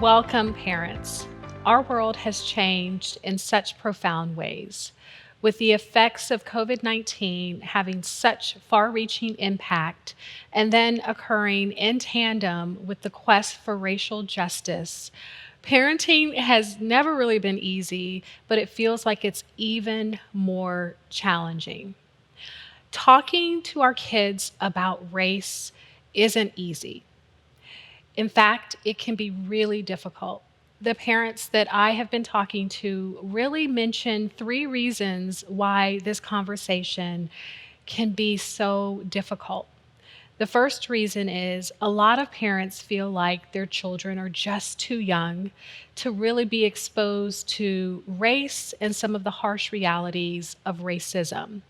Welcome, parents. Our world has changed in such profound ways, with the effects of COVID-19 having such far reaching impact and then occurring in tandem with the quest for racial justice. Parenting has never really been easy, but it feels like it's even more challenging. Talking to our kids about race isn't easy. In fact, it can be really difficult. The parents that I have been talking to really mention three reasons why this conversation can be so difficult. The first reason is a lot of parents feel like their children are just too young to really be exposed to race and some of the harsh realities of racism.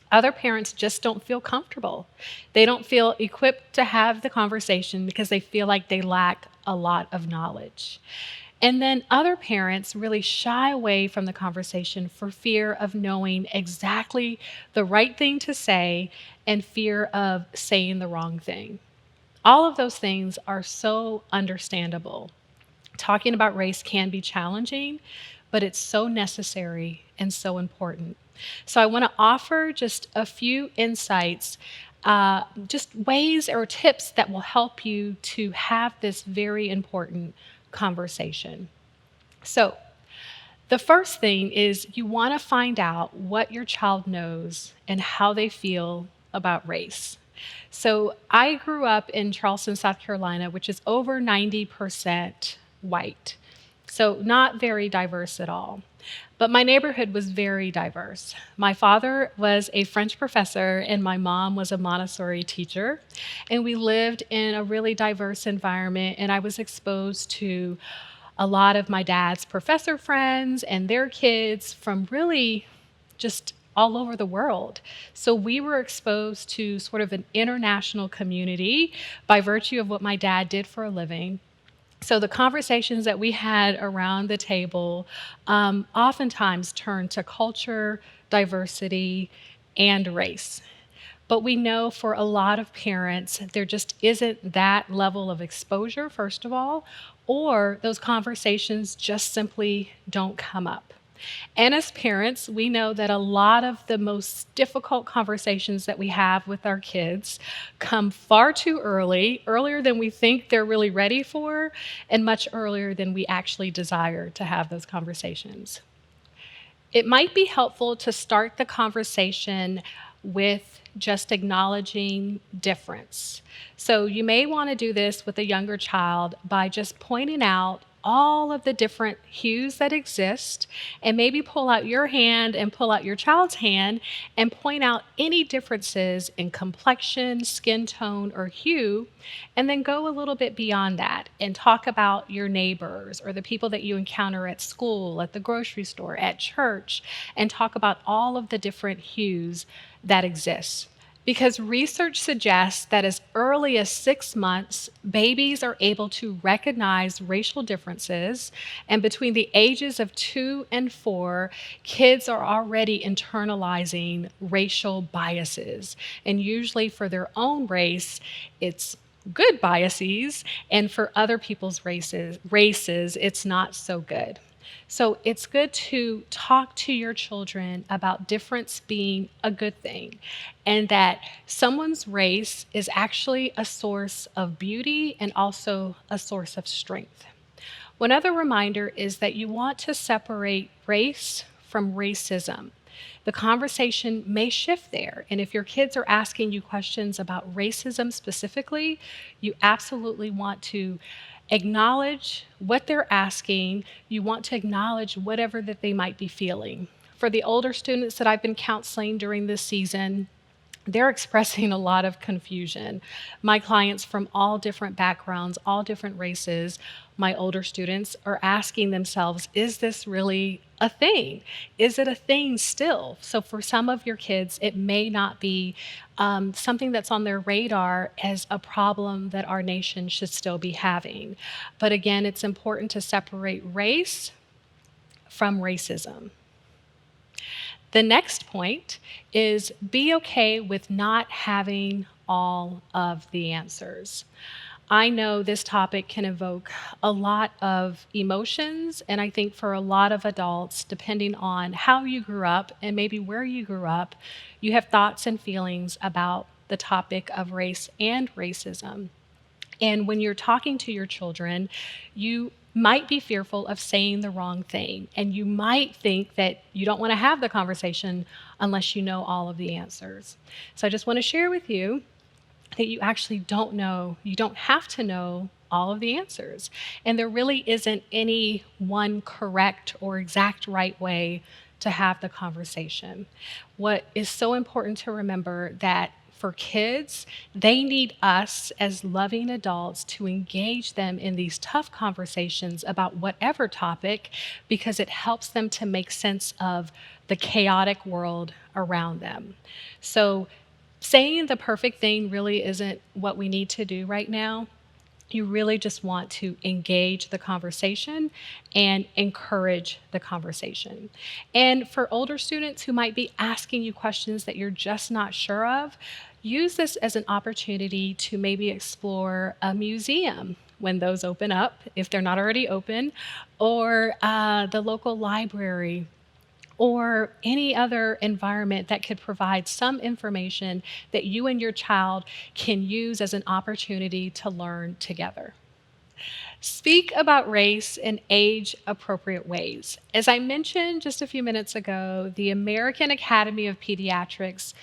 Other parents just don't feel comfortable. They don't feel equipped to have the conversation because they feel like they lack a lot of knowledge. And then other parents really shy away from the conversation for fear of knowing exactly the right thing to say and fear of saying the wrong thing. All of those things are so understandable. Talking about race can be challenging, but it's so necessary and so important. So, I want to offer just a few insights, just ways or tips that will help you to have this very important conversation. So, the first thing is you want to find out what your child knows and how they feel about race. So I grew up in Charleston, South Carolina, which is over 90% white. So not very diverse at all. But my neighborhood was very diverse. My father was a French professor and my mom was a Montessori teacher. And we lived in a really diverse environment, and I was exposed to a lot of my dad's professor friends and their kids from really just all over the world. So we were exposed to sort of an international community by virtue of what my dad did for a living. So the conversations that we had around the table oftentimes turned to culture, diversity, and race. But we know for a lot of parents, there just isn't that level of exposure, first of all, or those conversations just simply don't come up. And as parents, we know that a lot of the most difficult conversations that we have with our kids come far too early, earlier than we think they're really ready for, and much earlier than we actually desire to have those conversations. It might be helpful to start the conversation with just acknowledging difference. So you may want to do this with a younger child by just pointing out all of the different hues that exist, and maybe pull out your hand and pull out your child's hand and point out any differences in complexion, skin tone, or hue, and then go a little bit beyond that and talk about your neighbors or the people that you encounter at school, at the grocery store, at church, and talk about all of the different hues that exist. Because research suggests that as early as 6 months, babies are able to recognize racial differences, and between the ages of 2 and 4, kids are already internalizing racial biases. And usually for their own race, it's good biases, and for other people's races, it's not so good. So it's good to talk to your children about difference being a good thing, and that someone's race is actually a source of beauty and also a source of strength. One other reminder is that you want to separate race from racism. The conversation may shift there. And if your kids are asking you questions about racism specifically, you absolutely want to acknowledge what they're asking. You want to acknowledge whatever that they might be feeling. For the older students that I've been counseling during this season, they're expressing a lot of confusion. My clients from all different backgrounds, all different races, my older students are asking themselves, is this really a thing? Is it a thing still? So for some of your kids, it may not be something that's on their radar as a problem that our nation should still be having. But again, it's important to separate race from racism. The next point is be okay with not having all of the answers. I know this topic can evoke a lot of emotions, and I think for a lot of adults, depending on how you grew up and maybe where you grew up, you have thoughts and feelings about the topic of race and racism. And when you're talking to your children, you might be fearful of saying the wrong thing. And you might think that you don't want to have the conversation unless you know all of the answers. So I just want to share with you that you actually don't know, you don't have to know all of the answers. And there really isn't any one correct or exact right way to have the conversation. What is so important to remember that for kids, they need us as loving adults to engage them in these tough conversations about whatever topic because it helps them to make sense of the chaotic world around them. So saying the perfect thing really isn't what we need to do right now. You really just want to engage the conversation and encourage the conversation. And for older students who might be asking you questions that you're just not sure of, use this as an opportunity to maybe explore a museum when those open up, if they're not already open, or the local library or any other environment that could provide some information that you and your child can use as an opportunity to learn together. Speak about race in age appropriate ways. As I mentioned just a few minutes ago, the American Academy of Pediatrics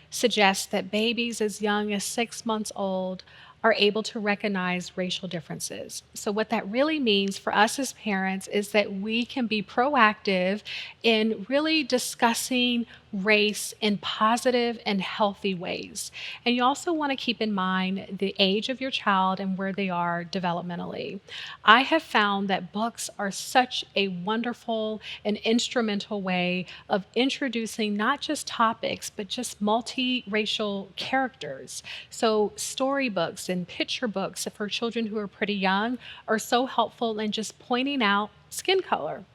suggests that babies as young as 6 months old are able to recognize racial differences. So, what that really means for us as parents is that we can be proactive in really discussing race in positive and healthy ways. And you also want to keep in mind the age of your child and where they are developmentally. I have found that books are such a wonderful and instrumental way of introducing not just topics, but just multiracial characters. So, storybooks and picture books for children who are pretty young are so helpful in just pointing out skin color.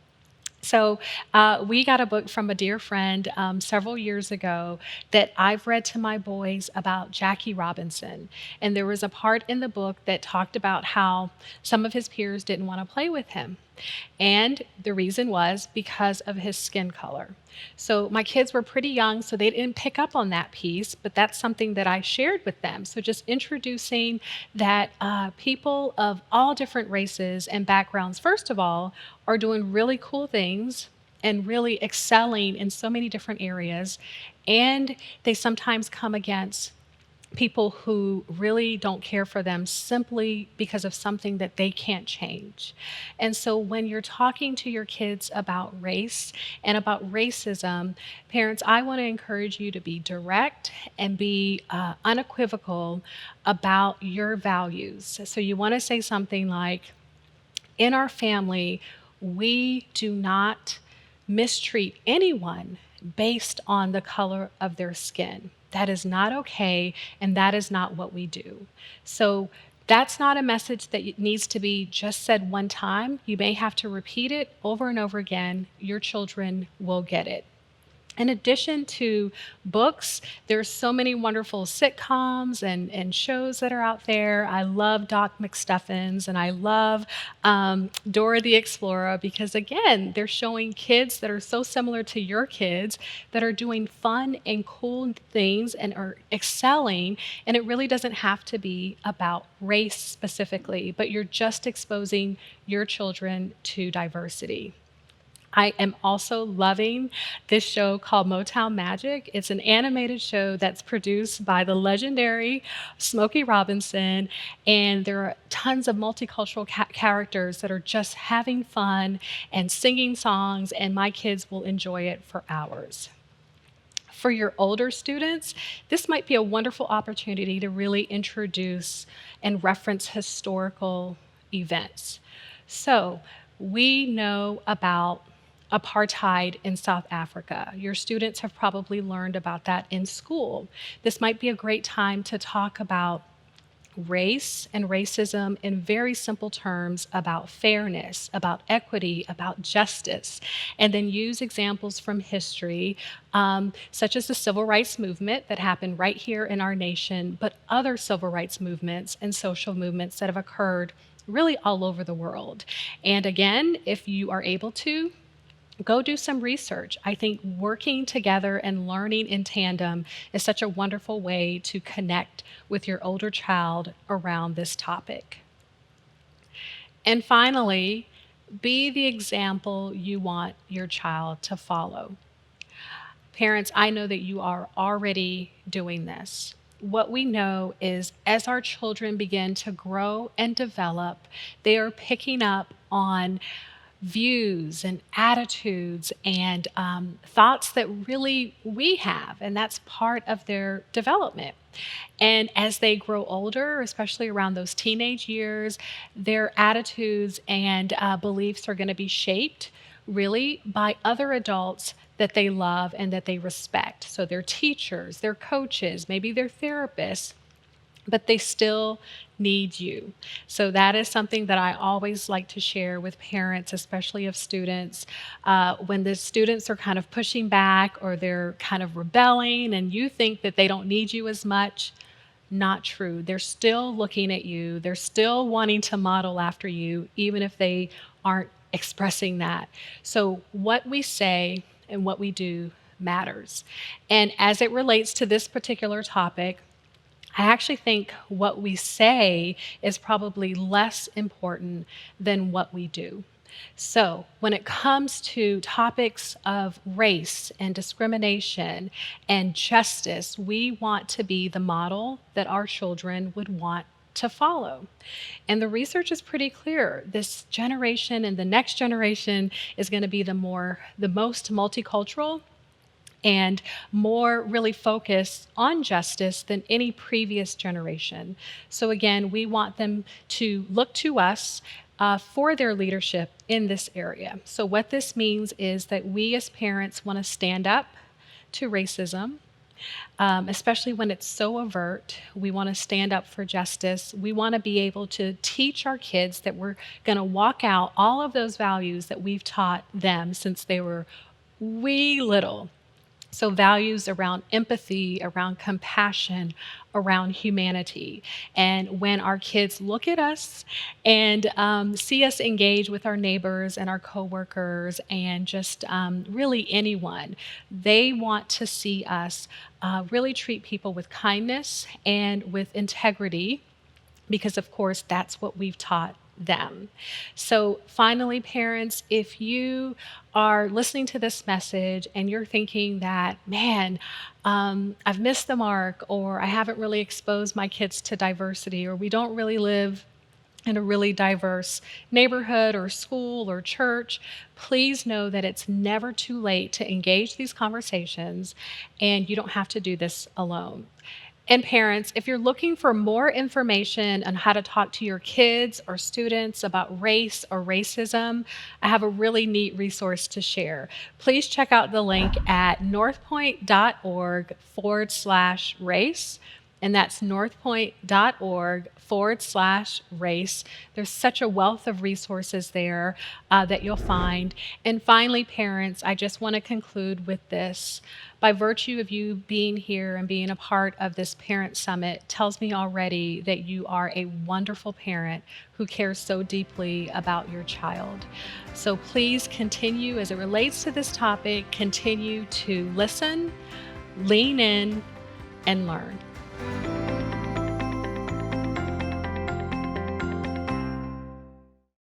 So, we got a book from a dear friend several years ago that I've read to my boys about Jackie Robinson. And there was a part in the book that talked about how some of his peers didn't want to play with him. And the reason was because of his skin color. So my kids were pretty young, so they didn't pick up on that piece, but that's something that I shared with them. So just introducing that people of all different races and backgrounds, first of all, are doing really cool things and really excelling in so many different areas. And they sometimes come against people who really don't care for them simply because of something that they can't change. And so when you're talking to your kids about race and about racism, parents, I want to encourage you to be direct and be unequivocal about your values. So you want to say something like, in our family, we do not mistreat anyone based on the color of their skin. That is not okay, and that is not what we do. So that's not a message that needs to be just said one time. You may have to repeat it over and over again. Your children will get it. In addition to books, there's so many wonderful sitcoms and shows that are out there. I love Doc McStuffins and I love Dora the Explorer because, again, they're showing kids that are so similar to your kids that are doing fun and cool things and are excelling. And it really doesn't have to be about race specifically, but you're just exposing your children to diversity. I am also loving this show called Motown Magic. It's an animated show that's produced by the legendary Smokey Robinson, and there are tons of multicultural characters that are just having fun and singing songs, and my kids will enjoy it for hours. For your older students, this might be a wonderful opportunity to really introduce and reference historical events. So, we know about apartheid in South Africa. Your students have probably learned about that in school. This might be a great time to talk about race and racism in very simple terms about fairness, about equity, about justice, and then use examples from history, such as the civil rights movement that happened right here in our nation, but other civil rights movements and social movements that have occurred really all over the world. And again, if you are able to, go do some research. I think working together and learning in tandem is such a wonderful way to connect with your older child around this topic. And finally, be the example you want your child to follow. Parents, I know that you are already doing this. What we know is as our children begin to grow and develop, they are picking up on views and attitudes and thoughts that really we have, and that's part of their development. And as they grow older, especially around those teenage years, their attitudes and beliefs are going to be shaped really by other adults that they love and that they respect. So their teachers, their coaches, maybe their therapists, but they still need you. So that is something that I always like to share with parents, especially of students. When the students are kind of pushing back or they're kind of rebelling and you think that they don't need you as much, not true. They're still looking at you. They're still wanting to model after you, even if they aren't expressing that. So what we say and what we do matters. And as it relates to this particular topic, I actually think what we say is probably less important than what we do. So, when it comes to topics of race and discrimination and justice, we want to be the model that our children would want to follow. And the research is pretty clear. This generation and the next generation is going to be the most multicultural and more really focused on justice than any previous generation. So again, we want them to look to us for their leadership in this area. So what this means is that we as parents want to stand up to racism, especially when it's so overt. We want to stand up for justice. We want to be able to teach our kids that we're going to walk out all of those values that we've taught them since they were wee little. So values around empathy, around compassion, around humanity. And when our kids look at us and see us engage with our neighbors and our coworkers and just really anyone, they want to see us really treat people with kindness and with integrity, because of course that's what we've taught them. So finally, parents, if you are listening to this message and you're thinking that, man, I've missed the mark, or I haven't really exposed my kids to diversity, or we don't really live in a really diverse neighborhood or school or church, please know that it's never too late to engage these conversations, and you don't have to do this alone. And parents, if you're looking for more information on how to talk to your kids or students about race or racism, I have a really neat resource to share. Please check out the link at northpoint.org/race. And that's northpoint.org/race. There's such a wealth of resources there that you'll find. And finally, parents, I just want to conclude with this. By virtue of you being here and being a part of this parent summit tells me already that you are a wonderful parent who cares so deeply about your child. So please continue, as it relates to this topic, continue to listen, lean in, and learn.